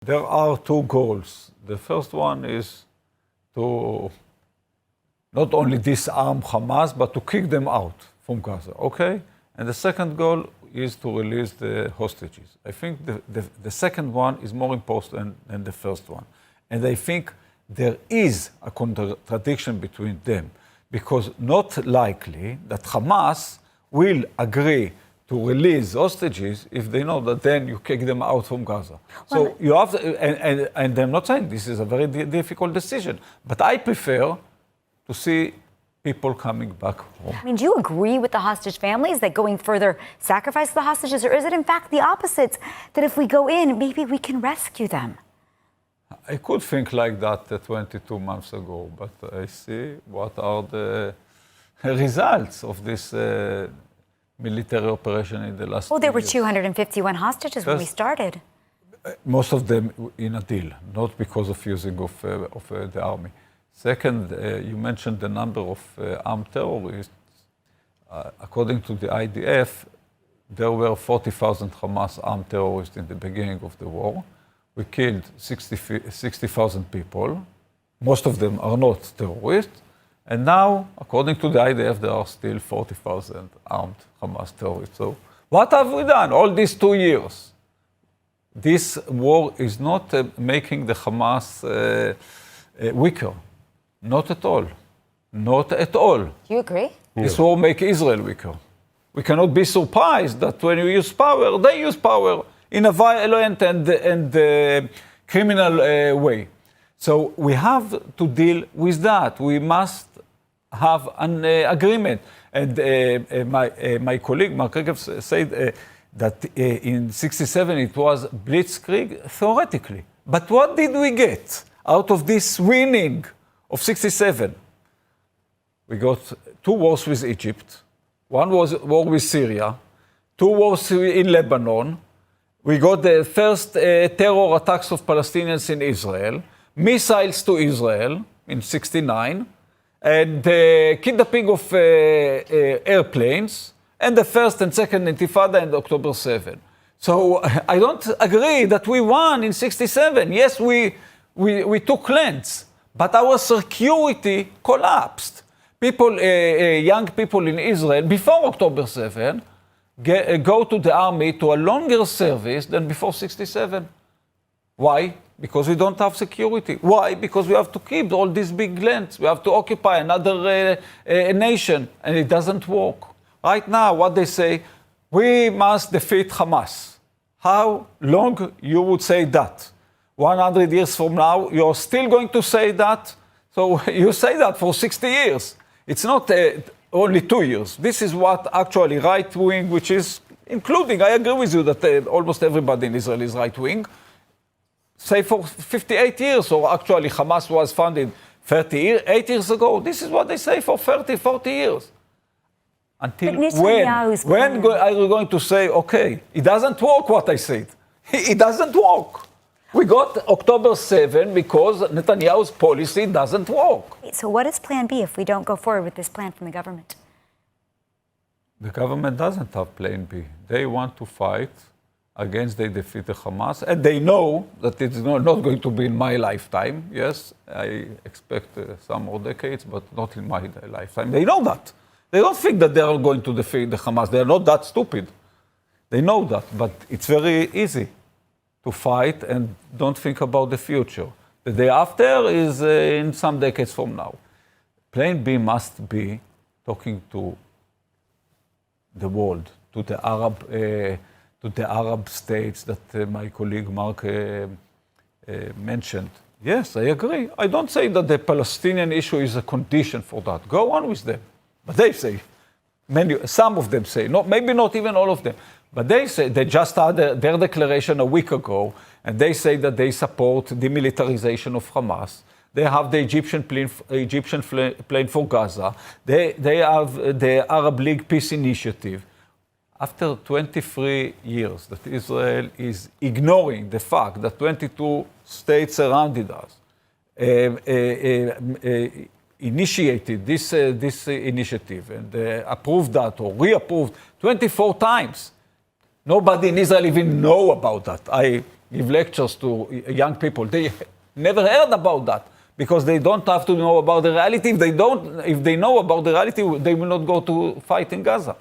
There are two goals. The first one is to not only disarm Hamas, but to kick them out from Gaza, okay? And the second goal is to release the hostages. I think the second one is more important than the first one. And I think there is a contradiction between them, because not likely that Hamas will agree to release hostages if they know that then you kick them out from Gaza. Well, so you have to, and I'm not saying this is a very difficult decision, but I prefer to see people coming back home. I mean, do you agree with the hostage families that going further sacrifice the hostages, or is it in fact the opposite, that if we go in, maybe we can rescue them? I could think like that 22 months ago, but I see what are the results of this military operation in the last Well, there were years. 251 hostages when we started. Most of them in a deal, not because of using of the army. Second, you mentioned the number of armed terrorists. According to the IDF, there were 40,000 Hamas armed terrorists in the beginning of the war. We killed 60,000 people. Most of them are not terrorists. And now, according to the IDF, there are still 40,000 armed Hamas terrorists. So what have we done all these 2 years? This war is not making the Hamas weaker. Not at all. Not at all. Do you agree? This war makes Israel weaker. We cannot be surprised that when you use power, they use power in a violent and criminal way. So we have to deal with that. We must have an agreement. And my colleague, Mark Regev, said that in 67 it was blitzkrieg, theoretically. But what did we get out of this winning of 67? We got 2 wars with Egypt. One was war with Syria. 2 wars in Lebanon. We got the first terror attacks of Palestinians in Israel. Missiles to Israel in 69. And the kidnapping of airplanes. And the first and second Intifada and October 7. So I don't agree that we won in 67. Yes, we took lands. But our security collapsed. People, young people in Israel, before October 7, go to the army to a longer service than before 67. Why? Because we don't have security. Why? Because we have to keep all these big lands. We have to occupy another nation, and it doesn't work. Right now, what they say, we must defeat Hamas. How long you would say that? 100 years from now, you're still going to say that? So you say that for 60 years. It's not only 2 years. This is what actually right-wing, which is including, I agree with you that almost everybody in Israel is right-wing, say for 58 years, or actually Hamas was founded 38 years ago. This is what they say for 30, 40 years. Until when are you going to say, okay, it doesn't work what I said. It doesn't work. We got October 7 because Netanyahu's policy doesn't work. So what is plan B if we don't go forward with this plan from the government? The government doesn't have plan B. They want to fight against they defeat the Hamas, and they know that it's not going to be in my lifetime. Yes, I expect some more decades, but not in my lifetime. They know that. They don't think that they are going to defeat the Hamas. They are not that stupid. They know that, but it's very easy to fight and don't think about the future. The day after is in some decades from now. Plan B must be talking to the world, to the Arab states that my colleague Mark mentioned. Yes, I agree. I don't say that the Palestinian issue is a condition for that. Go on with them. But they say, some of them say, maybe not even all of them, but they say, they just had their declaration a week ago, and they say that they support demilitarization of Hamas. They have the Egyptian plane for Gaza. They have the Arab League Peace Initiative. After 23 years that Israel is ignoring the fact that 22 states surrounded us, initiated this initiative and approved that or reapproved 24 times. Nobody in Israel even know about that. give lectures to young people. They never heard about that because they don't have to know about the reality. If they know about the reality, they will not go to fight in Gaza.